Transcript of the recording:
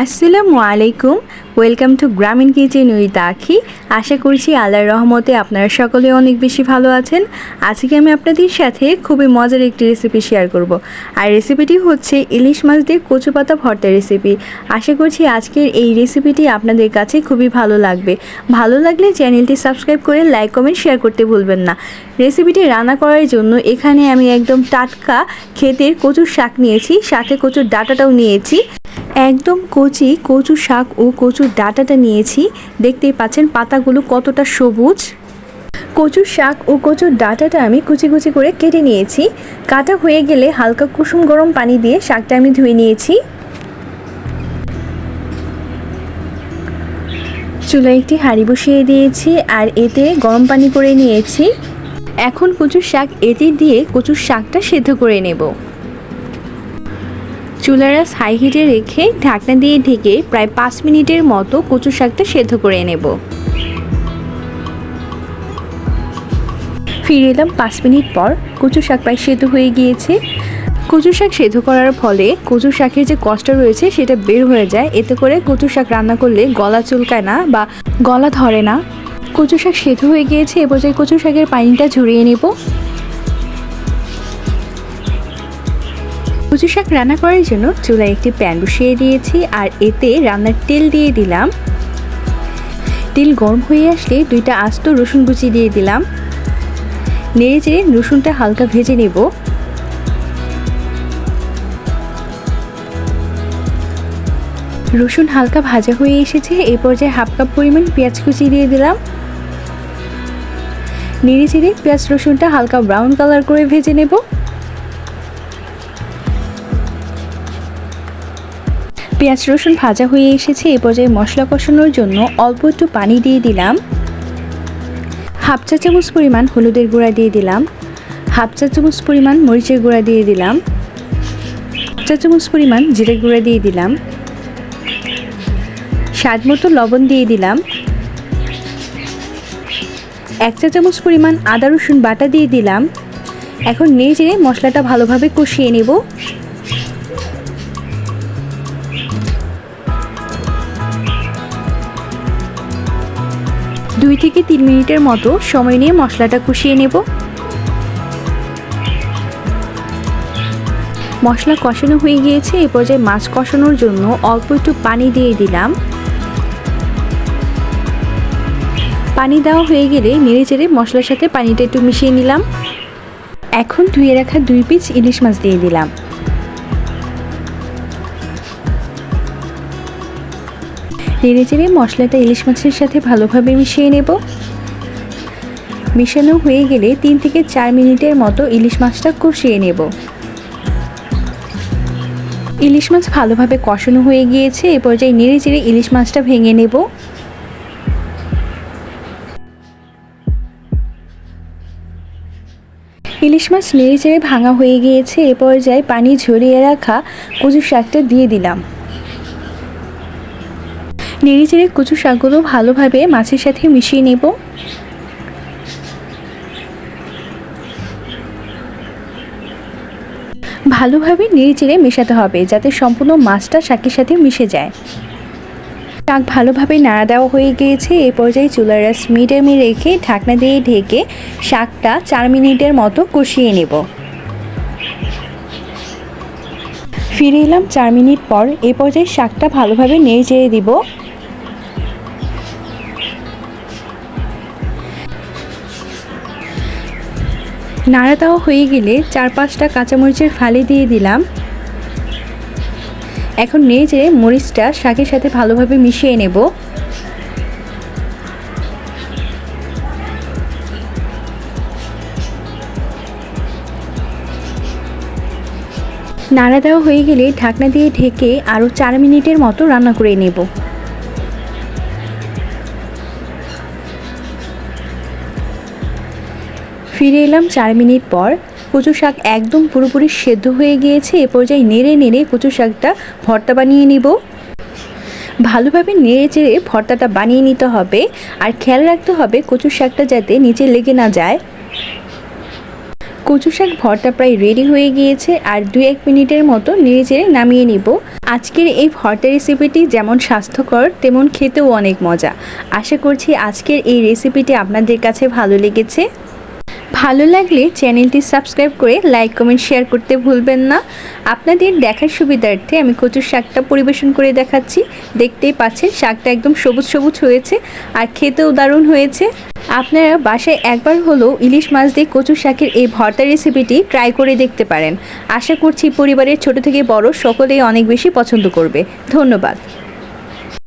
আসসালামু আলাইকুম। Welcome to গ্রামীণ কিচেন উইথ আখি। আশা করছি আল্লাহর রহমতে আপনারা সকলে অনেক বেশি ভালো আছেন। আজকে আমি আপনাদের সাথে খুবই মজার একটি রেসিপি শেয়ার করব। আর রেসিপিটি হচ্ছে ইলিশ মাছ দিয়ে কচু পাতা ভর্তা রেসিপি। আশা করছি আজকের এই রেসিপিটি আপনাদের কাছে খুবই ভালো লাগবে। ভালো লাগলে চ্যানেলটি সাবস্ক্রাইব করে লাইক কমেন্ট শেয়ার করতে ভুলবেন না। রেসিপিটি রান্না করার জন্য এখানে আমি একদম টাটকা ক্ষেতের কচুর শাক নিয়েছি, সাথে কচুর ডাঁটাটাও নিয়েছি। একদম কচি কচু শাক ও কচুর ডাঁটাটা নিয়েছি। দেখতেই পাচ্ছেন পাতাগুলো কতটা সবুজ। কচুর শাক ও কচুর ডাঁটাটা আমি কুচি কুচি করে কেটে নিয়েছি। কাটা হয়ে গেলে হালকা কুসুম গরম পানি দিয়ে শাকটা আমি ধুয়ে নিয়েছি। চুলায় একটি হাঁড়ি বসিয়ে দিয়েছি আর এতে গরম পানি করে নিয়েছি। এখন কচুর শাক এতে দিয়ে কচুর শাকটা সেদ্ধ করে নেব। চুলার আঁচ হাই হিটে রেখে ঢাকনা দিয়ে ঢেকে প্রায় 5 মিনিটের মতো কচু শাকটা সেদ্ধ করে নেব। ফিরে এলাম 5 মিনিট পর। কচু শাক প্রায় সেদ্ধ হয়ে গিয়েছে। কচু শাক সেদ্ধ করার ফলে কচু শাকের যে কষ্ট রয়েছে সেটা বের হয়ে যায়। এতে করে কচু শাক রান্না করলে গলা চুলকায় না বা গলা ধরে না। কচু শাক সেদ্ধ হয়ে গিয়েছে। এ পর্যায়ে কচু শাকের পানিটা ঝরিয়ে নেব। কচু শাক রান্না করার জন্য চুলায় একটি প্যান বসিয়ে দিয়েছি আর এতে রান্নার তেল দিয়ে দিলাম। তেল গরম হয়ে আসলে 2টা আস্ত রসুন কুচি দিয়ে দিলাম। নেড়ে চেড়ে রসুনটা হালকা ভেজে নেব। রসুন হালকা ভাজা হয়ে এসেছে। এই পর্যায়ে 1/2 কাপ পরিমাণ পেঁয়াজ কুচি দিয়ে দিলাম। নেড়ে চেড়ে পেঁয়াজ রসুনটা হালকা ব্রাউন কালার করে ভেজে নেব। পেঁয়াজ রসুন ভাজা হয়ে এসেছে। এ পর্যায়ে মশলা কষানোর জন্য অল্প একটু পানি দিয়ে দিলাম। 1/2 চা চামচ পরিমাণ হলুদের গুঁড়া দিয়ে দিলাম। 1/2 চা চামচ পরিমাণ মরিচের গুঁড়া দিয়ে দিলাম। 1 চা চামচ পরিমাণ জিরে গুঁড়া দিয়ে দিলাম। স্বাদ মতো লবণ দিয়ে দিলাম। 1 চা চামচ পরিমাণ আদা রসুন বাটা দিয়ে দিলাম। এখন নেড়ে চেড়ে মশলাটা ভালোভাবে কষিয়ে নেব। 2 থেকে 3 মিনিটের মতো সময় নিয়ে মশলাটা কষিয়ে নেব। মশলা কষানো হয়ে গিয়েছে। এ পর্যায়ে মাছ কষানোর জন্য অল্প একটু পানি দিয়ে দিলাম। পানি দেওয়া হয়ে গেলে নেড়ে চেড়ে মশলার সাথে পানিটা একটু মিশিয়ে নিলাম। এখন ধুয়ে রাখা 2 পিস ইলিশ মাছ দিয়ে দিলাম। নেড়ে চেড়ে মশলাটা ইলিশ মাছের সাথে ভালোভাবে মিশিয়ে নেব। মিশানো হয়ে গেলে 3 থেকে 4 মিনিটের মতো ইলিশ মাছটা কষিয়ে নেব। ইলিশ মাছ ভালোভাবে কষানো হয়ে গিয়েছে। এ পর্যায়ে নেড়ে চেড়ে ইলিশ মাছটা ভেঙে নেব। ইলিশ মাছ নেড়ে চেড়ে ভাঙা হয়ে গিয়েছে। এ পর্যায়ে পানি ঝরিয়ে রাখা কচু শাকটা দিয়ে দিলাম। নেড়ে চেড়ে কচু শাকগুলো ভালোভাবে মাছের সাথে মিশিয়ে নেব। ভালোভাবে নেড়ে চেড়ে মেশাতে হবে যাতে সম্পূর্ণ মাছটা শাকের সাথে মিশে যায়। শাক ভালোভাবে নাড়া দেওয়া হয়ে গিয়েছে। এই পর্যায়ে চুলার আঁচ মিডিয়ামে রেখে ঢাকনা দিয়ে ঢেকে শাকটা 4 মিনিটের মতো কষিয়ে নেব। ফিরে এলাম 4 মিনিট পর। এই পর্যায়ে শাকটা ভালোভাবে নেড়ে চেড়ে দিব। নাড়া দেওয়া হয়ে গেলে 4-5টা কাঁচামরিচের ফালি দিয়ে দিলাম। এখন নেড়ে চেড়ে মরিচটা শাকের সাথে ভালোভাবে মিশিয়ে নেব। নাড়া দেওয়া হয়ে গেলে ঢাকনা দিয়ে ঢেকে আরও 4 মিনিটের মতো রান্না করে নেব। ফিরে এলাম 4 মিনিট পর। কচু শাক একদম পুরোপুরি সেদ্ধ হয়ে গিয়েছে। এ পর্যায়ে নেড়ে নেড়ে কচু শাকটা ভর্তা বানিয়ে নিব। ভালোভাবে নেড়ে চেড়ে ভর্তাটা বানিয়ে নিতে হবে আর খেয়াল রাখতে হবে কচু শাকটা যাতে নিচে লেগে না যায়। কচু শাক ভর্তা প্রায় রেডি হয়ে গিয়েছে, আর 2-1 মিনিটের মতো নেড়েচেড়ে নামিয়ে নিব। আজকের এই ভর্তা রেসিপিটি যেমন স্বাস্থ্যকর তেমন খেতেও অনেক মজা। আশা করছি আজকের এই রেসিপিটি আপনাদের কাছে ভালো লেগেছে। ভালো লাগলে চ্যানেলটি সাবস্ক্রাইব করে লাইক কমেন্ট শেয়ার করতে ভুলবেন না। আপনাদের দেখার সুবিধার্থে আমি কচুর শাকটা পরিবেশন করে দেখাচ্ছি। দেখতেই পাচ্ছেন শাকটা একদম সবুজ সবুজ হয়েছে আর খেতেও দারুণ হয়েছে। আপনারা বাসায় একবার হলেও ইলিশ মাছ দিয়ে কচু শাকের এই ভর্তা রেসিপিটি ট্রাই করে দেখতে পারেন। আশা করছি পরিবারের ছোট থেকে বড় সকলেই অনেক বেশি পছন্দ করবে। ধন্যবাদ।